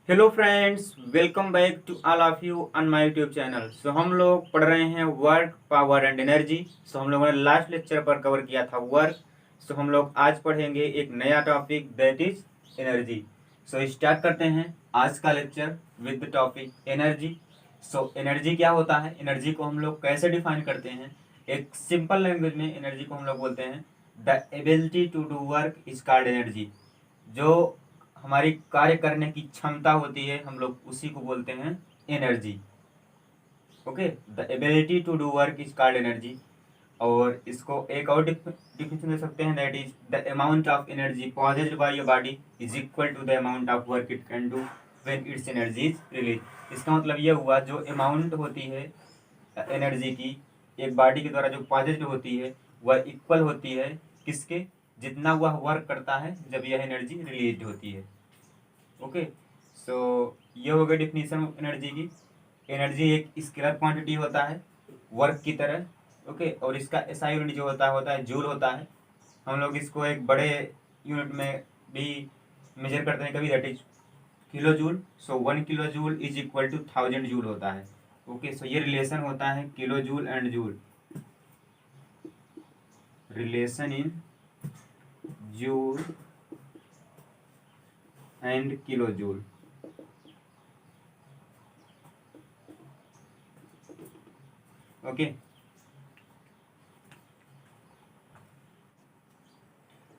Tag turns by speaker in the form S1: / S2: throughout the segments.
S1: Hello friends, welcome back to all of you on my YouTube channel. हम लोग पढ़ रहे हैं वर्क, पावर एंड एनर्जी। हम लोगों ने लास्ट लेक्चर पर कवर किया था वर्क। हम लोग आज पढ़ेंगे एक नया topic, that is energy. Start करते हैं आज का lecture with the topic energy. Energy क्या होता है, एनर्जी को हम लोग कैसे डिफाइन करते हैं। एक सिंपल लैंग्वेज में एनर्जी को हम लोग बोलते हैं the ability to do work is called energy. जो हमारी कार्य करने की क्षमता होती है, हम लोग उसी को बोलते हैं energy. Okay, the ability to do work is called energy. और इसको एक और डिफिनेशन दे सकते हैं, that is the amount of energy possessed by your body is equal to the amount of work it can do when its energy is release. इसका मतलब ये हुआ, जो अमाउंट होती है एनर्जी की एक बॉडी के द्वारा जो पॉजेस्ड होती है, वह इक्वल होती है किसके, जितना वह वर्क करता है जब यह एनर्जी रिलीज होती है। ओके, ये हो गई डिफिनीशन ऑफ एनर्जी की। एनर्जी एक स्केलर क्वांटिटी होता है वर्क की तरह। ओके, और इसका एसआई यूनिट जो होता है जूल होता है। हम लोग इसको एक बड़े यूनिट में भी मेजर करते हैं कभी, that is kilo joule. 1 kilo joule is equal to 1000 joule होता है। ओके, ये रिलेशन होता है kilo joule and joule, relation in joule and kilo joule. Okay,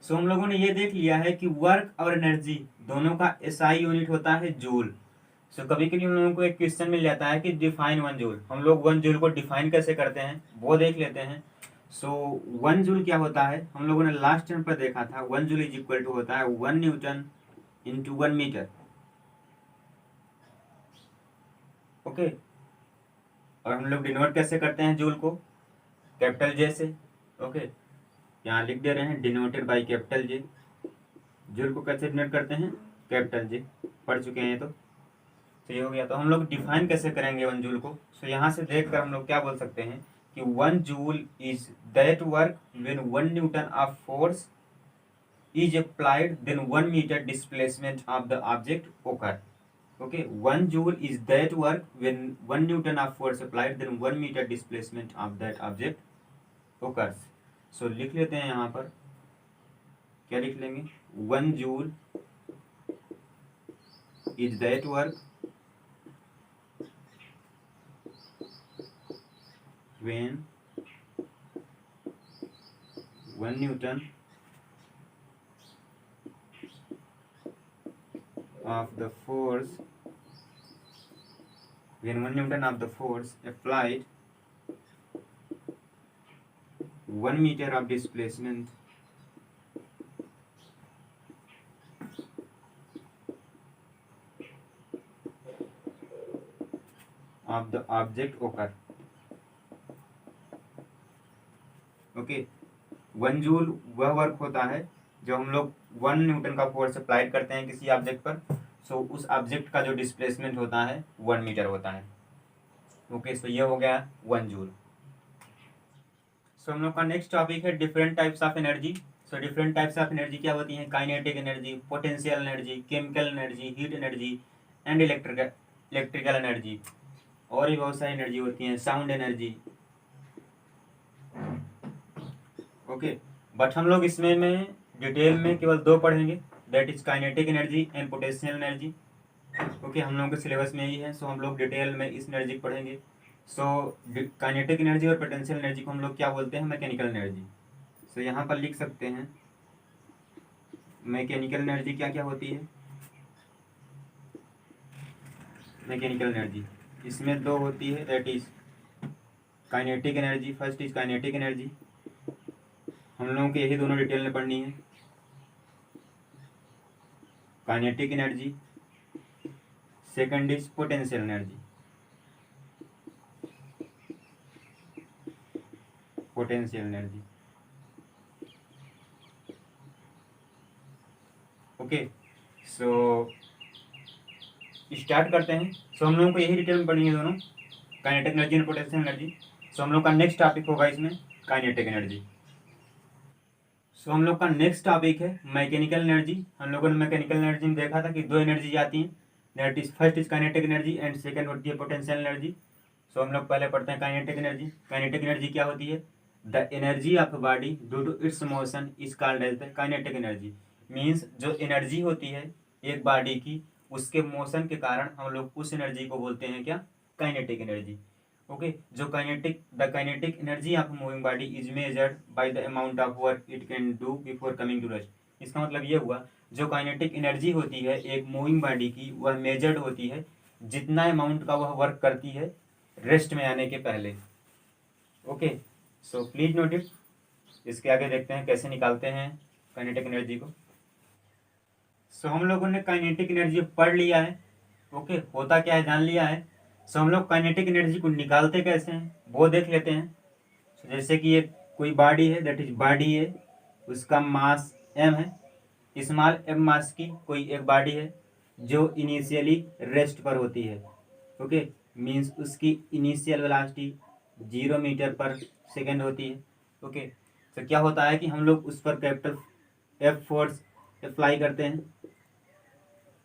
S1: हम लोगों ने ये देख लिया है कि वर्क और एनर्जी दोनों का एसआई यूनिट होता है जूल। कभी कभी हम लोगों को एक क्वेश्चन मिल जाता है कि डिफाइन 1 जूल। हम लोग 1 जूल को डिफाइन कैसे करते हैं वो देख लेते हैं। 1 जूल क्या होता है, हम लोगों ने लास्ट टाइम पर देखा था। 1 जूल इज इक्वल टू होता है 1 न्यूटन इंटू 1 मीटर। ओके, और हम लोग डिनोट कैसे करते हैं जूल को, कैपिटल जे से। ओके, यहाँ लिख दे रहे हैं denoted by capital J. Joule को कैसे डिनोट करते हैं, कैपिटल जे। पढ़ चुके हैं ये तो ये हो गया। तो हम लोग डिफाइन कैसे करेंगे 1 जूल को। यहाँ से देख कर हम लोग क्या बोल सकते हैं कि 1 joule is that work when 1 newton of force is applied then 1 metre displacement of the object occur. Okay, 1 joule is that work when 1 newton of force applied then 1 metre displacement of that object occurs. लिख लेते हैं यहाँ पर, क्या लिख लेंगे, 1 joule is that work when 1 Newton of the force applied 1 meter of displacement of the object occur। Okay, 1 joule वह work होता है जब हम लोग 1 न्यूटन का फोर्स अप्लाई करते हैं किसी ऑब्जेक्ट पर। उस ऑब्जेक्ट का जो डिस्प्लेसमेंट होता है 1 मीटर होता है। ओके, ये हो गया 1 जूल। हम लोग का नेक्स्ट टॉपिक है different types of energy. Different types of energy क्या होती हैं, kinetic energy, potential energy, chemical energy, heat energy and electrical energy. और भी बहुत सारी एनर्जी होती हैं, साउंड एनर्जी। ओके, बट हम लोग इसमें में डिटेल में केवल 2 पढ़ेंगे, that is kinetic energy and potential energy. Okay, हम लोगों के सिलेबस में यही है। हम लोग डिटेल में इस एनर्जी पढ़ेंगे। काइनेटिक एनर्जी और पोटेंशियल एनर्जी को हम लोग क्या बोलते हैं, मैकेनिकल एनर्जी। यहाँ पर लिख सकते हैं मैकेनिकल एनर्जी क्या क्या होती है। मैकेनिकल एनर्जी इसमें 2 होती है, that is kinetic energy. First is kinetic energy, हम लोगों को यही दोनों डिटेल में पढ़नी है। Kinetic energy, second is potential energy. Potential energy. Okay, start करते हैं। हम लोगों को यही डिटेल में पढ़नी है दोनों, काइनेटिक एनर्जी और पोटेंशियल एनर्जी। हम लोग का नेक्स्ट टॉपिक होगा इसमें काइनेटिक एनर्जी। हम लोग का नेक्स्ट टॉपिक है मैकेनिकल एनर्जी। हम लोगों ने मैकेनिकल एनर्जी में देखा था कि 2 एनर्जी आती हैं, that is first is kinetic energy and second होती है पोटेंशियल एनर्जी। सो हम लोग पहले पढ़ते हैं काइनेटिक एनर्जी। काइनेटिक एनर्जी क्या होती है? The energy of body due to its motion is called as the kinetic energy. Means जो एनर्जी होती है एक बॉडी की, उसके मोशन के कारण हम लोग उस एनर्जी को बोलते हैं क्या? Kinetic energy. ओके, जो the kinetic energy of moving body is measured by the amount of work it can do before coming to rest. इसका मतलब ये हुआ, जो काइनेटिक एनर्जी होती है एक मूविंग बॉडी की, वह मेजर्ड होती है जितना अमाउंट का वह वर्क करती है रेस्ट में आने के पहले। Okay, so please note it. इसके आगे देखते हैं कैसे निकालते हैं काइनेटिक एनर्जी को। सो हम लोगों ने काइनेटिक एनर्जी पढ़ लिया है। ओके, होता क्या है जान लिया है। सो हम लोग काइनेटिक एनर्जी को निकालते कैसे हैं वो देख लेते हैं। So, जैसे कि एक कोई बॉडी है, दैट इज बॉडी है, उसका मास m है। स्मॉल m मास की कोई एक बॉडी है जो इनिशियली रेस्ट पर होती है। ओके, मीन्स उसकी initial velocity 0 metre per second होती है। ओके, तो क्या होता है कि हम लोग उस पर कैपिटल F फोर्स अप्लाई करते हैं।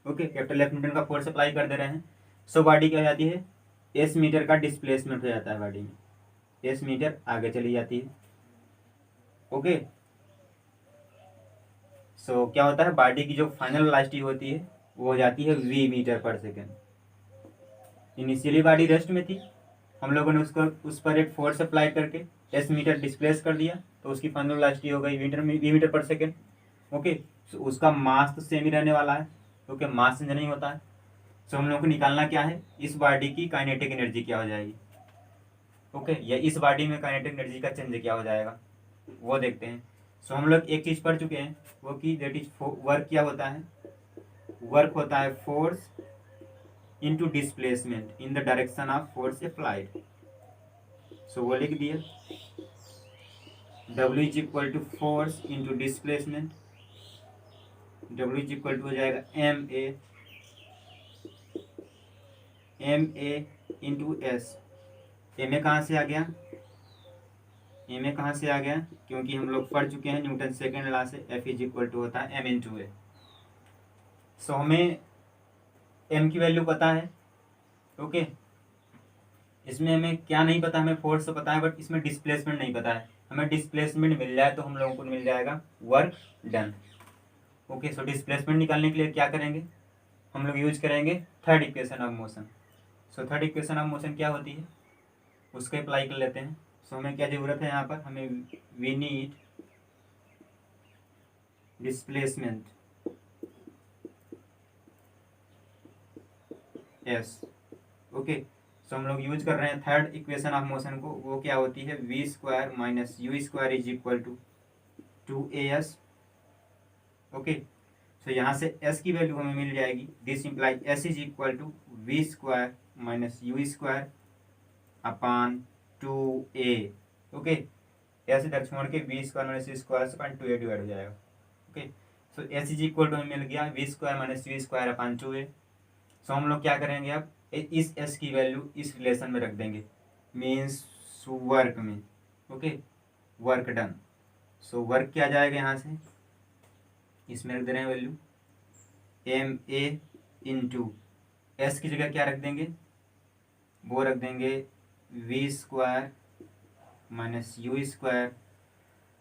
S1: ओके, कैपिटल F न्यूटन का फोर्स अप्लाई कर दे रहे हैं। सो बॉडी क्या हो जाती है? S मीटर का डिस्प्लेसमेंट हो जाता है बॉडी में, S मीटर आगे चली जाती है। ओके, सो क्या होता है, बॉडी की जो फाइनल वेलोसिटी होती है वो हो जाती है v metre per second. Initially body rest में थी, हम लोगों ने उसको उस पर एक फोर्स अप्लाई करके S मीटर डिस्प्लेस कर दिया, तो उसकी फाइनल वेलोसिटी हो गई v metre per second. Okay, सो उसका मास तो सेम ही रहने वाला है, क्योंकि मास चेंज नहीं होता है। सो हम लोग को निकालना क्या है, इस बॉडी की काइनेटिक एनर्जी क्या हो जाएगी। ओके, या इस बॉडी में काइनेटिक एनर्जी का चेंज क्या हो जाएगा वो देखते हैं। सो हम लोग एक चीज पढ़ चुके हैं, वो कि दैट इज वर्क क्या होता है? वर्क होता है force into displacement in the direction of force applied. So वो लिख दिया, W is equal to force into displacement. W is equal to हो जाएगा m a into s. M a कहाँ से आ गया? एम ए कहाँ से आ गया? क्योंकि हम लोग पढ़ चुके हैं न्यूटन सेकेंड लॉ से F इज इक्वल टू होता है m इंटू ए। सो हमें m की वैल्यू पता है। ओके, इसमें हमें क्या नहीं पता, हमें फोर्स तो पता है, बट इसमें डिस्प्लेसमेंट नहीं पता है। हमें डिस्प्लेसमेंट मिल जाए तो हम लोगों को मिल जाएगा work done. Okay, so displacement निकालने के लिए क्या करेंगे, हम लोग यूज करेंगे third equation of motion. So third equation of motion क्या होती है उसको अप्लाई कर लेते हैं। सो हमें क्या जरूरत है यहाँ पर, हमें we need displacement s. Okay, so हम लोग यूज कर रहे हैं थर्ड इक्वेशन ऑफ मोशन को, वो क्या होती है v square minus u square is equal to 2as। Okay, so यहाँ से s की वैल्यू हमें मिल जाएगी, this imply s is equal to v square minus u square upon 2a। Okay, s इधर छोड़ के v square minus u square से अपॉन 2a डिवाइड हो जाएगा। Okay, so s is equal to हमें मिल गया v square minus u square upon 2a। So हम लोग क्या करेंगे, अब इस s की वैल्यू इस रिलेशन में रख देंगे, मीन्स वर्क में। Okay, work done. So work क्या जाएगा यहाँ से, इसमें रख दे रहे हैं value m a into s की जगह क्या रख देंगे, वो रख देंगे v square minus u square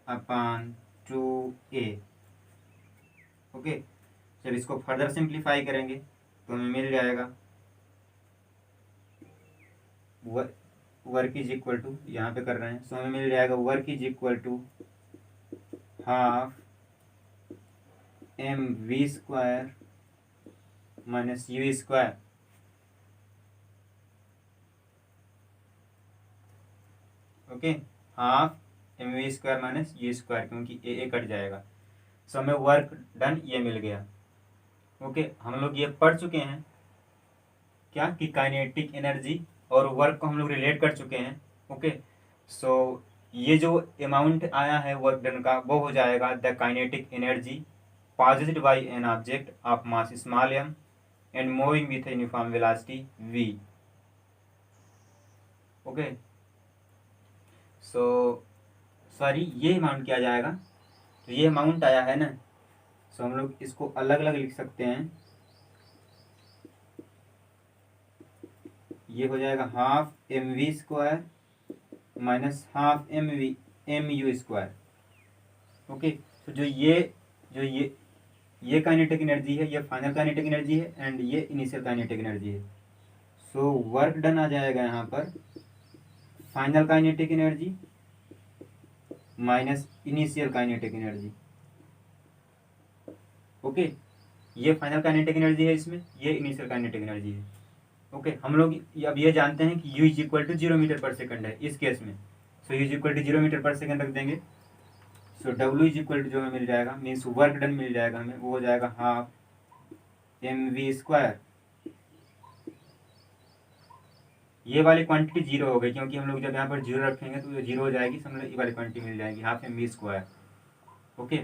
S1: upon 2a। Okay, जब इसको फर्दर सिंप्लीफाई करेंगे तो हमें मिल जाएगा वर्क इज इक्वल टू, यहाँ पे कर रहे हैं, सो हमें मिल जाएगा work is equal to half m v square minus u square. Okay, half m v square minus u square, क्योंकि ए कट जाएगा। सो हमें वर्क डन ये मिल गया। ओके, हम लोग ये पढ़ चुके हैं क्या कि काइनेटिक एनर्जी और वर्क को हम लोग रिलेट कर चुके हैं। ओके, सो ये जो अमाउंट आया है वर्क डन का, वो हो जाएगा the kinetic energy positive by an object of mass small m and moving with uniform velocity v। Okay, so sorry, ये अमाउंट क्या जाएगा, तो ये अमाउंट आया है ना, सो हम लोग इसको अलग अलग लिख सकते हैं। ये हो जाएगा half mv² minus half mu²। Okay, तो जो ये काइनेटिक एनर्जी है, ये फाइनल काइनेटिक एनर्जी है एंड ये इनिशियल काइनेटिक एनर्जी है। सो वर्क डन आ जाएगा यहाँ पर final kinetic energy minus initial kinetic energy. Okay, ये फाइनल काइनेटिक एनर्जी है इसमें, ये इनिशियल काइनेटिक एनर्जी है। ओके, हम लोग अब ये जानते हैं कि u is equal to 0 metre per second है इस केस में। So u is equal to 0 metre per second रख देंगे। सो w इज इक्वल टू जो हमें मिल जाएगा, मीन्स वर्क डन मिल जाएगा हमें, वो हो जाएगा हाफ mv²। ये वाली क्वांटिटी जीरो हो गई, क्योंकि हम लोग जब यहाँ पर जीरो रखेंगे तो ये जीरो हो जाएगी, तो हमें ये वाली क्वांटिटी मिल जाएगी हाफ mv²। ओके,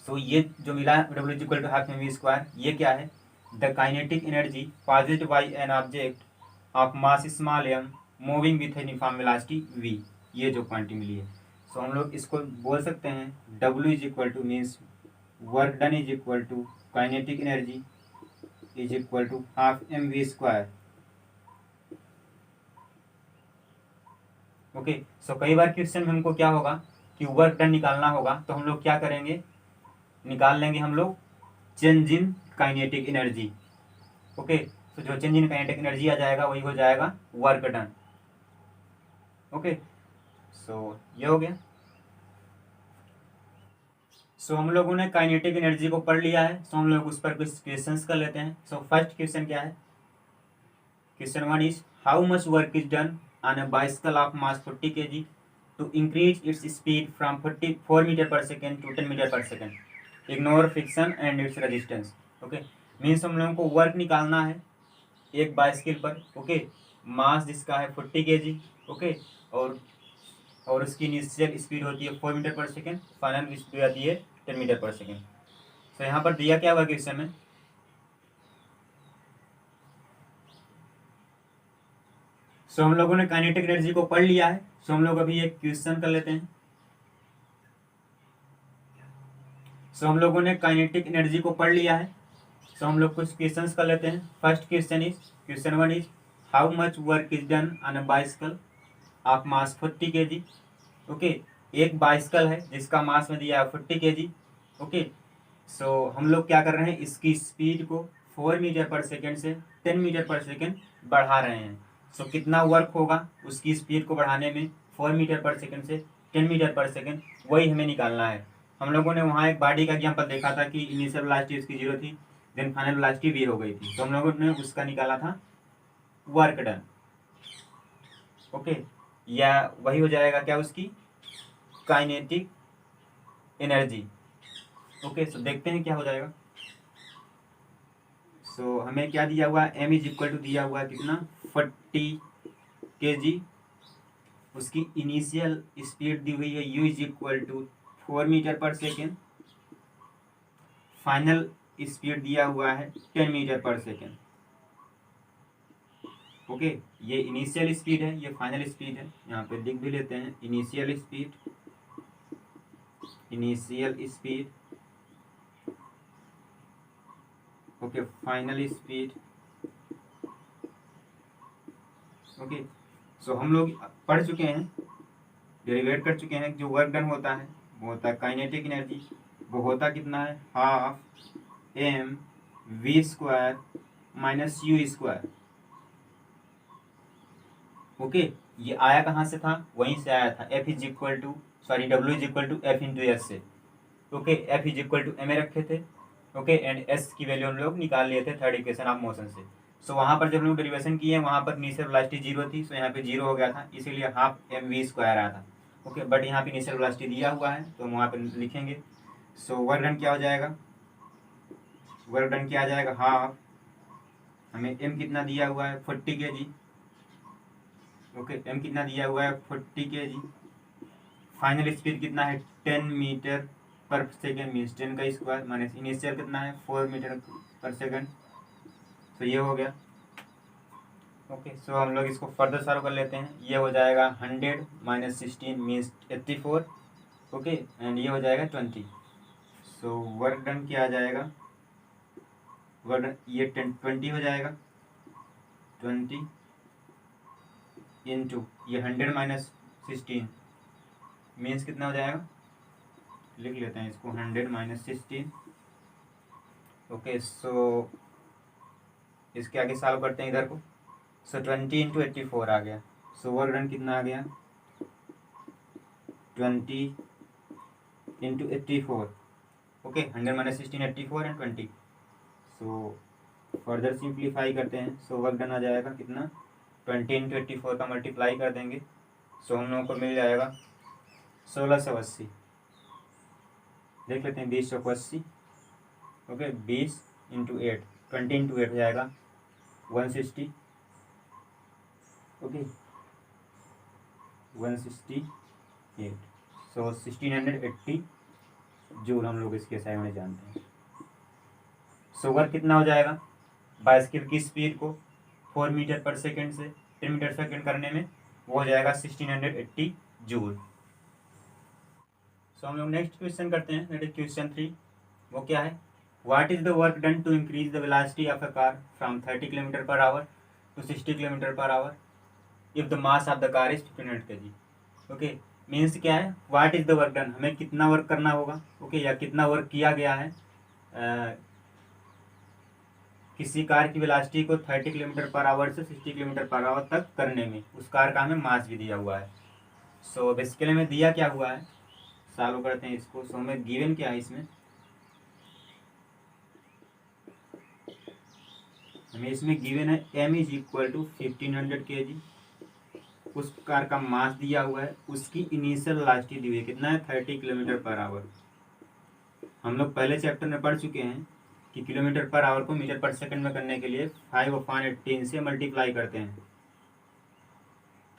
S1: सो ये जो मिला w is equal to half mv², ये क्या है? The kinetic energy positive by an object of mass small m moving with uniform velocity v, ये जो क्वांटिटी मिली है। सो हम लोग इसको बोल सकते हैं w is equal to means work done is equal to kinetic energy is equal to half mv²। Okay, so कई बार क्वेश्चन में हमको क्या होगा कि वर्क डन निकालना होगा, तो हम लोग क्या करेंगे, निकाल लेंगे हम लोग change in kinetic energy. Okay, तो जो चेंज इन काइनेटिक एनर्जी आ जाएगा वही हो जाएगा वर्क डन। ओके, सो ये हो गया। सो हम लोगों ने काइनेटिक एनर्जी को पढ़ लिया है, सो हम लोग उस पर कुछ क्वेश्चंस कर लेते हैं। सो फर्स्ट क्वेश्चन क्या है? Question 1 is how much work is done on a bicycle of mass 40 kg to increase its speed from 4 metre per second to 10 metre per second, ignore friction and its resistance. Okay, means हम लोगों को work निकालना है एक bicycle पर। Okay, मास जिसका है 40 kg। Okay, और उसकी इनिशियल स्पीड होती है 4 metre per second, final speed आती है 10 मीटर पर सेकेंड। तो यहाँ पर दिया क्या हुआ क्वेश्चन में? सो हम लोगों ने काइनेटिक एनर्जी को पढ़ लिया है, सो हम लोग अभी एक क्वेश्चन कर लेते हैं। सो हम लोगों ने काइनेटिक एनर्जी को पढ़ लिया है, सो हम लोग कुछ क्वेश्चंस कर लेते हैं। First question 1 is how much work is done on a bicycle of mass 40 kg। Okay, एक बाइसिकल है जिसका मास में दिया है 40 kg। ओके, सो हम लोग क्या कर रहे हैं, इसकी स्पीड को 4 मीटर पर सेकेंड से 10 मीटर पर सेकेंड बढ़ा रहे हैं। सो कितना वर्क होगा उसकी स्पीड को बढ़ाने में 4 मीटर पर सेकेंड से 10 मीटर पर सेकेंड, वही हमें निकालना है। हम लोगों ने वहाँ एक बॉडी का एग्जाम्पल देखा था कि इनिशियल वेलोसिटी उसकी 0 थी, देन फाइनल वेलोसिटी v हो गई थी, तो हम लोगों ने उसका निकाला था वर्क डन। ओके, या वही हो जाएगा क्या, उसकी काइनेटिक एनर्जी। ओके, सो देखते हैं क्या हो जाएगा। सो हमें क्या दिया हुआ है, m इज इक्वल टू दिया हुआ है कितना, 40 kg। उसकी इनिशियल स्पीड दी हुई है u is equal to 4 metre per second, final speed दिया हुआ है 10 मीटर पर सेकेंड। ओके, ये इनिशियल स्पीड है, ये फाइनल स्पीड है, यहाँ पे लिख भी लेते हैं initial speed okay, final speed. Okay, so हम लोग पढ़ चुके हैं, डेरिवेट कर चुके हैं, जो वर्क डन होता है वो होता है काइनेटिक एनर्जी, वो होता कितना है, half mv² minus u²। Okay, ये आया कहाँ से था, वहीं से आया था, w is equal to f into s से। Okay, f is equal to ma रखे थे। ओके, एंड s की वैल्यू हम लोग निकाल लिए थे थर्ड इक्वेशन ऑफ मोशन से। सो वहाँ पर जब हम लोग डेरिवेशन किए, वहाँ पर इनिशियल वेलोसिटी 0 थी, सो यहाँ पे 0 हो गया था, इसीलिए हाफ mv² आया था। ओके, बट यहाँ पे इनिशियल वेलोसिटी दिया हुआ है तो हम वहाँ पर लिखेंगे। सो वर्क डन क्या हो जाएगा, वर्क डन क्या आ जाएगा, हाफ, हमें m कितना दिया हुआ है 40 kg। ओके, m कितना दिया हुआ है 40 kg, फाइनल स्पीड कितना है 10 मीटर पर सेकेंड, मीन्स 10 का स्क्वायर माइनस इनिशियल कितना है 4 मीटर पर सेकेंड। तो ये हो गया। ओके, सो हम लोग इसको फर्दर सॉल्व कर लेते हैं। ये हो जाएगा 100 माइनस 16 मीन्स 84। ओके, एंड ये हो जाएगा 20। सो वर्क डन क्या आ जाएगा, वर्क डन ये 20 हो जाएगा 20 इंटू ये 100 माइनस 16 मीन्स कितना हो जाएगा, लिख लेते हैं इसको 100 माइनस 16। ओके, सो इसके आगे सॉल्व करते हैं इधर को। सो 20 इंटू 84 आ गया। सो वर्क डन कितना आ गया, 20 into 84। Okay, 100 minus 16 84 and 20। So further simplify करते हैं। सो वर्क डन आ जाएगा कितना, 20 इंटू 84 का मल्टीप्लाई कर देंगे। सो हम लोगों को मिल जाएगा 1680। देख लेते हैं 20 चौको 80। ओके, 20 इंटू 8, 20 इंटू 8 हो जाएगा 160। ओके, 168। सो 1680 जूल हम लोग इसके साइड में जानते हैं। सो वर्क कितना हो जाएगा, बाइसिकल की स्पीड को 4 मीटर पर सेकेंड से 10 मीटर सेकेंड करने में वो हो जाएगा 1680 जूल। सो हम लोग नेक्स्ट क्वेश्चन करते हैं, दैट इज क्वेश्चन 3। वो क्या है, what is the work done to increase the velocity of a car from 30 kilometre per hour to 60 kilometre per hour if the mass of the car is 1500 kg। Okay, means क्या है, what is the work done, हमें कितना work करना होगा। Okay, या कितना work किया गया है किसी कार की वेलोसिटी को 30 किलोमीटर पर आवर से 60 किलोमीटर पर आवर तक करने में। उस कार का हमें मास भी दिया हुआ है। सो बेसिकली हमें दिया क्या हुआ है, सॉल्व करते हैं इसको। सो हमें गिवन क्या है इसमें, हमें इसमें गिवन है m is equal to 1500 kg। उस कार का मास दिया हुआ है, उसकी इनिशियल वेलोसिटी दी हुई है, कितना है 30 किलोमीटर पर आवर। हम लोग पहले चैप्टर में पढ़ चुके हैं कि किलोमीटर पर आवर को मीटर पर सेकंड में करने के लिए 5/18 से मल्टीप्लाई करते हैं।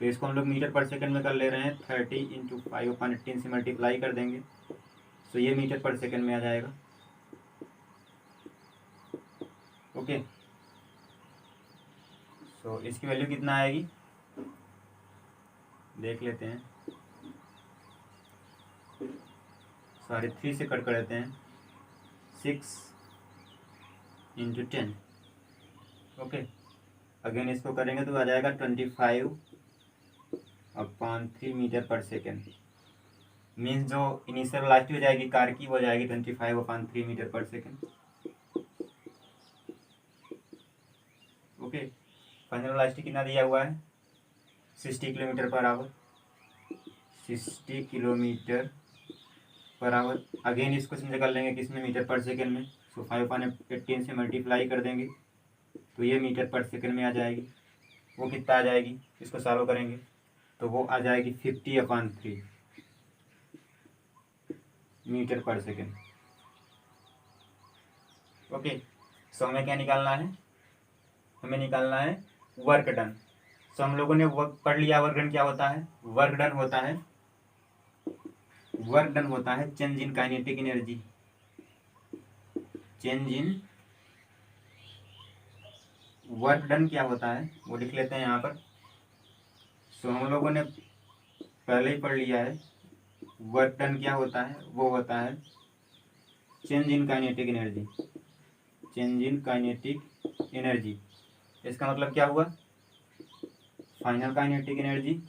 S1: तो इसको हम लोग मीटर पर सेकंड में कर ले रहे हैं, 30 इंटू 5/18 से मल्टीप्लाई कर देंगे। तो ये मीटर पर सेकंड में आ जाएगा। ओके, सो इसकी वैल्यू कितना आएगी देख लेते हैं। सॉरी 3 से कट कर देते हैं, 6 इंटू 10। ओके, अगेन इसको करेंगे तो आ जाएगा 25/3 मीटर पर सेकेंड। मीन्स जो इनिशियल वेलोसिटी हो जाएगी कार की वो जाएगी 25/3 metre per second. Okay, final velocity कितना दिया हुआ है, 60 kilometre per our, 60 kilometre per our. Again इसको समझ कर लेंगे किसमें, मीटर पर सेकेंड में। सो 5/18 से मल्टीप्लाई कर देंगे तो ये मीटर पर सेकेंड में आ जाएगी। वो कितना आ जाएगी, इसको सॉल्व करेंगे तो वो आ जाएगी 50/3 मीटर पर सेकेंड। ओके, सो हमें क्या निकालना है, हमें निकालना है वर्क डन। सो हम लोगों ने वर्क पढ़ लिया, वर्क डन क्या होता है, वर्क डन होता है, वर्क डन होता है change in kinetic energy, change in work done क्या होता है वो लिख लेते हैं यहाँ पर। सो हम लोगों ने पहले ही पढ़ लिया है, वर्क डन क्या होता है, वो होता है change in kinetic energy, change in kinetic energy. इसका मतलब क्या हुआ, final kinetic energy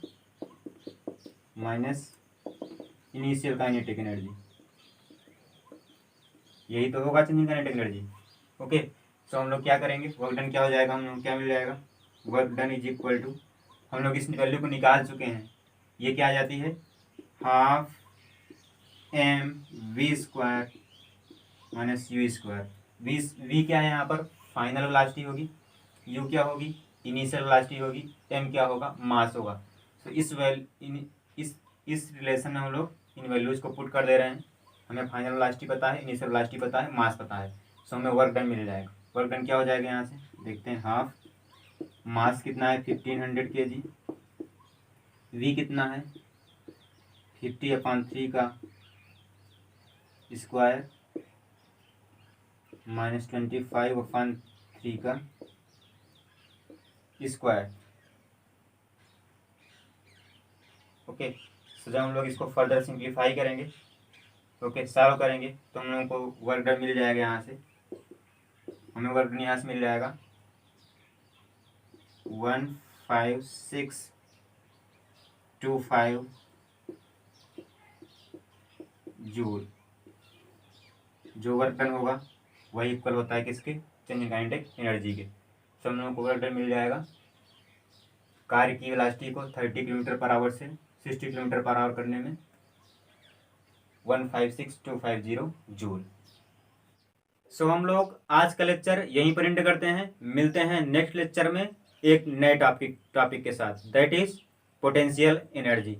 S1: minus initial kinetic energy, यही तो होगा change in kinetic energy. Okay, so हम लोग क्या करेंगे, वर्क डन क्या हो जाएगा, हम लोग क्या मिल जाएगा, work done is equal to, हम लोग इस वैल्यू को निकाल चुके हैं, ये क्या आ जाती है, half m v square minus u square. V क्या है यहाँ पर, फाइनल वेलोसिटी होगी, यू क्या होगी, इनिशियल वेलोसिटी होगी, एम क्या होगा, मास होगा। तो इस रिलेशन में हम लोग इन वैल्यूज को पुट कर दे रहे हैं। हमें फाइनल वेलोसिटी पता है, इनिशियल वेलोसिटी पता है, मास पता है। सो हमें वर्क डन मिल जाएगा। वर्क डन क्या हो जाएगा, यहाँ से देखते हैं, हाफ मास कितना है 1500 kg, वी कितना है 50/3 का स्क्वायर माइनस 25/3 का स्क्वायर। ओके, सो जब हम लोग इसको फर्दर सिंप्लीफाई करेंगे, ओके सॉल्व करेंगे तो हम लोगों को वर्क डन मिल जाएगा। यहाँ से हमें वर्क डन यहाँ से मिल जाएगा 156 25 जूल। जो वर्क डन होगा वही इक्वल होता है किसके, चेंजिंग काइनेटिक एनर्जी के। तो हम लोगों को वर्क डन मिल जाएगा कार्य की वेलोसिटी को 30 किलोमीटर पर आवर से 60 किलोमीटर पर आवर करने में 156250 जूल। सो हम लोग आज का लेक्चर यहीं पर एंड करते हैं। मिलते हैं नेक्स्ट लेक्चर में एक नए टॉपिक के साथ, दैट इज पोटेंशियल एनर्जी।